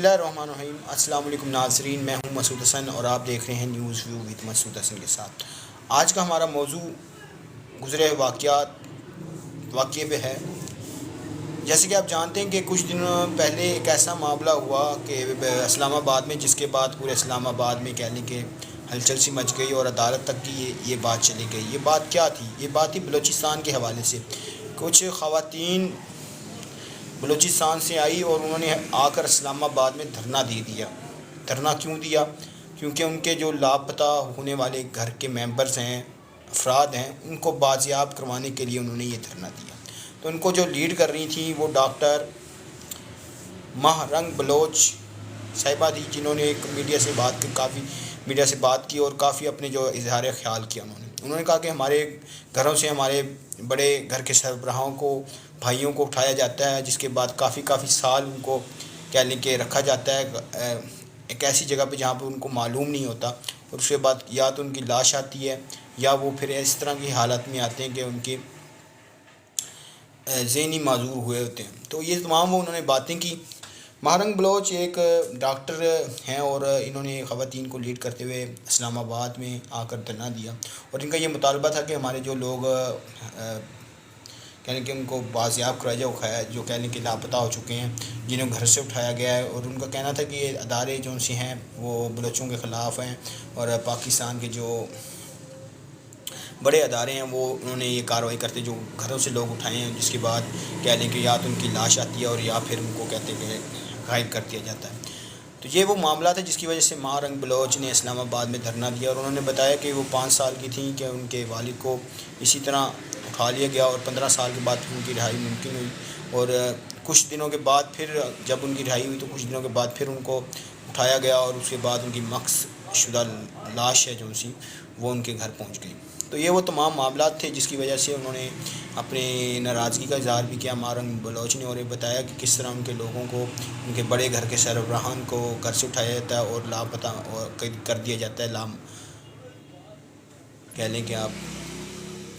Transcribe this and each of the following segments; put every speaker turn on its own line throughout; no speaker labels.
اللہ الرحمن الرحیم۔ السلام علیکم ناظرین، میں ہوں مسعود حسن اور آپ دیکھ رہے ہیں نیوز ویو وتھ مسعود حسن کے ساتھ۔ آج کا ہمارا موضوع گزرے واقعے پہ ہے۔ جیسے کہ آپ جانتے ہیں کہ کچھ دنوں پہلے ایک ایسا معاملہ ہوا کہ اسلام آباد میں، جس کے بعد پورے اسلام آباد میں کہہ لیں کہ ہلچل سی مچ گئی اور عدالت تک کی یہ بات چلی گئی۔ یہ بات کیا تھی؟ یہ بات تھی بلوچستان کے حوالے سے۔ کچھ خواتین بلوچستان سے آئی اور انہوں نے آ کر اسلام آباد میں دھرنا دے دیا۔ دھرنا کیوں دیا؟ کیونکہ ان کے جو لاپتہ ہونے والے گھر کے ممبرز ہیں، افراد ہیں، ان کو بازیاب کروانے کے لیے انہوں نے یہ دھرنا دیا۔ تو ان کو جو لیڈ کر رہی تھیں وہ ڈاکٹر ماہرنگ بلوچ صاحبہ تھی، جنہوں نے ایک کافی میڈیا سے بات کی اور کافی اپنے جو اظہار خیال کیا انہوں نے کہا کہ ہمارے گھروں سے ہمارے بڑے گھر کے سربراہوں کو، بھائیوں کو اٹھایا جاتا ہے، جس کے بعد کافی سال ان کو کہہ لیں کہ رکھا جاتا ہے ایک ایسی جگہ پہ جہاں پہ ان کو معلوم نہیں ہوتا، اور اس کے بعد یا تو ان کی لاش آتی ہے یا وہ پھر اس طرح کی حالت میں آتے ہیں کہ ان کے ذہنی معذور ہوئے ہوتے ہیں۔ تو یہ تمام انہوں نے باتیں کی۔ ماہرنگ بلوچ ایک ڈاکٹر ہیں اور انہوں نے خواتین کو لیڈ کرتے ہوئے اسلام آباد میں آ کر دھرنا دیا، اور ان کا یہ مطالبہ تھا کہ ہمارے جو لوگ کہنے کہ ان کو بازیاب کرایا جائے، جو کہنے کہ لاپتہ ہو چکے ہیں، جنہیں گھر سے اٹھایا گیا ہے، اور ان کا کہنا تھا کہ یہ ادارے جو سے ہیں وہ بلوچوں کے خلاف ہیں، اور پاکستان کے جو بڑے ادارے ہیں وہ انہوں نے یہ کارروائی کرتے جو گھروں سے لوگ اٹھائے ہیں، جس کے بعد کہہ لیں کہ یا تو ان کی لاش آتی ہے اور یا پھر ان کو کہتے ہیں کہ غائب کر دیا جاتا ہے۔ تو یہ وہ معاملہ تھا جس کی وجہ سے ماہرنگ بلوچ نے اسلام آباد میں دھرنا دیا، اور انہوں نے بتایا کہ وہ 5 سال کی تھیں کہ ان کے والد کو اسی طرح اٹھا لیا گیا، اور 15 سال کے بعد ان کی رہائی ممکن ہوئی، اور کچھ دنوں کے بعد پھر جب ان کی رہائی ہوئی تو کچھ دنوں کے بعد پھر ان کو اٹھایا گیا، اور اس کے بعد ان کی مکس شدہ لاش ہے جو سی وہ ان کے گھر پہنچ گئی۔ تو یہ وہ تمام معاملات تھے جس کی وجہ سے انہوں نے اپنی ناراضگی کا اظہار بھی کیا ماہرنگ بلوچ نے، اور یہ بتایا کہ کس طرح ان کے لوگوں کو، ان کے بڑے گھر کے سربراہان کو گھر سے اٹھایا جاتا ہے اور لاپتہ کر دیا جاتا ہے، کہہ لیں کہ آپ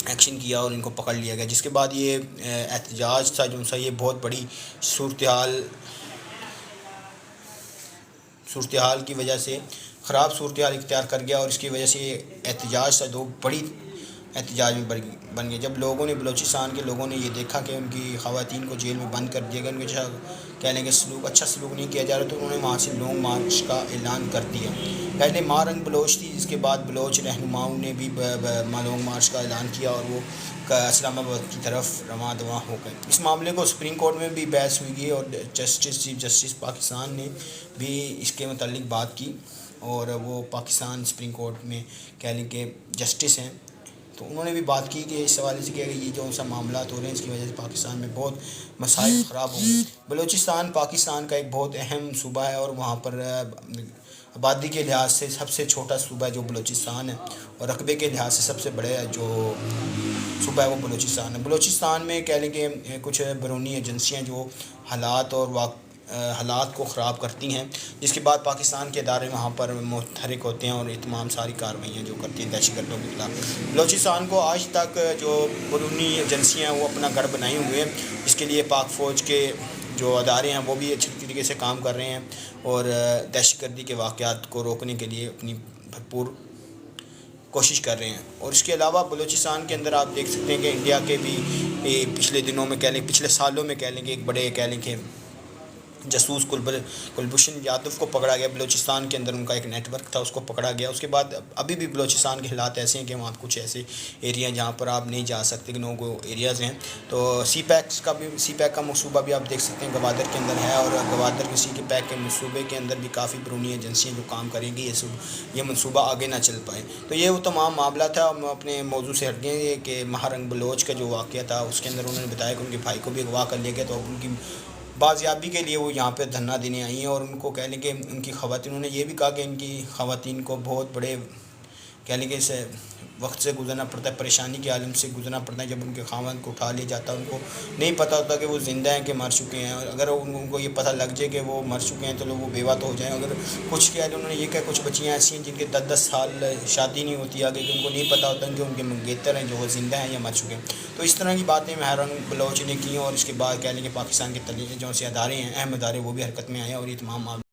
ایکشن کیا اور ان کو پکڑ لیا گیا، جس کے بعد یہ احتجاج تھا جو سا یہ بہت بڑی صورتحال کی وجہ سے خراب صورتحال اختیار کر گیا، اور اس کی وجہ سے یہ احتجاج تھا، 2 بڑی احتجاج میں بن گیا۔ جب لوگوں نے، بلوچستان کے لوگوں نے یہ دیکھا کہ ان کی خواتین کو جیل میں بند کر دیا گیا، ان کے کہہ لیں کہ اچھا سلوک نہیں کیا جا رہا، تو انہوں نے وہاں سے لانگ مارچ کا اعلان کر دیا۔ پہلے ماہرنگ بلوچ تھی، جس کے بعد بلوچ رہنماؤں نے بھی لانگ مارچ کا اعلان کیا، اور وہ اسلام آباد کی طرف رواں دواں ہو گئے۔ اس معاملے کو سپریم کورٹ میں بھی بحث ہوئی، اور چیف جسٹس پاکستان نے بھی اس کے متعلق بات کی، اور وہ پاکستان سپریم کورٹ میں کہہ لیں کہ جسٹس ہیں، تو انہوں نے بھی بات کی کہ اس حوالے سے کہ یہ جو سا معاملات ہو رہے ہیں اس کی وجہ سے پاکستان میں بہت مسائل خراب ہوں گے۔ بلوچستان پاکستان کا ایک بہت اہم صوبہ ہے، اور وہاں پر آبادی کے لحاظ سے سب سے چھوٹا صوبہ جو بلوچستان ہے، اور رقبے کے لحاظ سے سب سے بڑے جو صوبہ ہے وہ بلوچستان ہے۔ بلوچستان میں کہہ لیں کہ کچھ بیرونی ایجنسیاں جو حالات کو خراب کرتی ہیں، جس کے بعد پاکستان کے ادارے وہاں پر متحرک ہوتے ہیں اور یہ تمام ساری کارروائیاں جو کرتی ہیں دہشت گردوں کے خلاف۔ بلوچستان کو آج تک جو بیرونی ایجنسیاں ہیں وہ اپنا گڑھ بنائے ہوئے ہیں، اس کے لیے پاک فوج کے جو ادارے ہیں وہ بھی اچھی طریقے سے کام کر رہے ہیں، اور دہشت گردی کے واقعات کو روکنے کے لیے اپنی بھرپور کوشش کر رہے ہیں۔ اور اس کے علاوہ بلوچستان کے اندر آپ دیکھ سکتے ہیں کہ انڈیا کے بھی پچھلے دنوں میں پچھلے سالوں میں کہہ لیں کہ ایک بڑے کہہ لیں کہ جاسوس کلبھوشن یادو کو پکڑا گیا، بلوچستان کے اندر ان کا ایک نیٹ ورک تھا، اس کو پکڑا گیا۔ اس کے بعد ابھی بھی بلوچستان کے حالات ایسے ہیں کہ وہاں کچھ ایسے ایریا جہاں پر آپ نہیں جا سکتے، کہ نو گو ایریاز ہیں۔ تو سی پیک کا منصوبہ بھی آپ دیکھ سکتے ہیں گوادر کے اندر ہے، اور گوادر کے سی پیک کے منصوبے کے اندر بھی کافی بیرونی ایجنسیاں جو کام کریں گی، یہ منصوبہ آگے نہ چل پائے۔ تو یہ وہ تمام معاملہ تھا۔ ہم اپنے موضوع سے ہٹ گئے کہ ماہرنگ بلوچ کا جو واقعہ تھا اس کے اندر انہوں نے بتایا کہ ان کے بھائی کو بھی اغوا کر لیا گیا، تو اب ان کی بازیابی کے لیے وہ یہاں پہ دھرنا دینے آئی ہیں، اور ان کو کہہ لیں کہ ان کی خواتین، انہوں نے یہ بھی کہا کہ ان کی خواتین کو بہت بڑے کہہ لیں کہ اس وقت سے گزرنا پڑتا ہے، پریشانی کے عالم سے گزرنا پڑتا ہے، جب ان کے خاوند کو اٹھا لیا جاتا ہے، ان کو نہیں پتہ ہوتا کہ وہ زندہ ہیں کہ مر چکے ہیں، اور اگر ان کو یہ پتہ لگ جائے کہ وہ مر چکے ہیں تو وہ بیوہ تو ہو جائیں۔ اگر کچھ کیا انہوں نے یہ کہا کچھ بچیاں ایسی ہیں جن کے 10 سال شادی نہیں ہوتی آگے، کہ ان کو نہیں پتہ ہوتا کہ ان کے منگیتر ہیں جو وہ زندہ ہیں یا مر چکے ہیں۔ تو اس طرح کی باتیں ماہرنگ بلوچ نے کی، اور اس کے بعد کہہ لیں کہ پاکستان کے جو سے ادارے ہیں، اہم ادارے، وہ بھی حرکت میں آئے، اور یہ تمام معاملے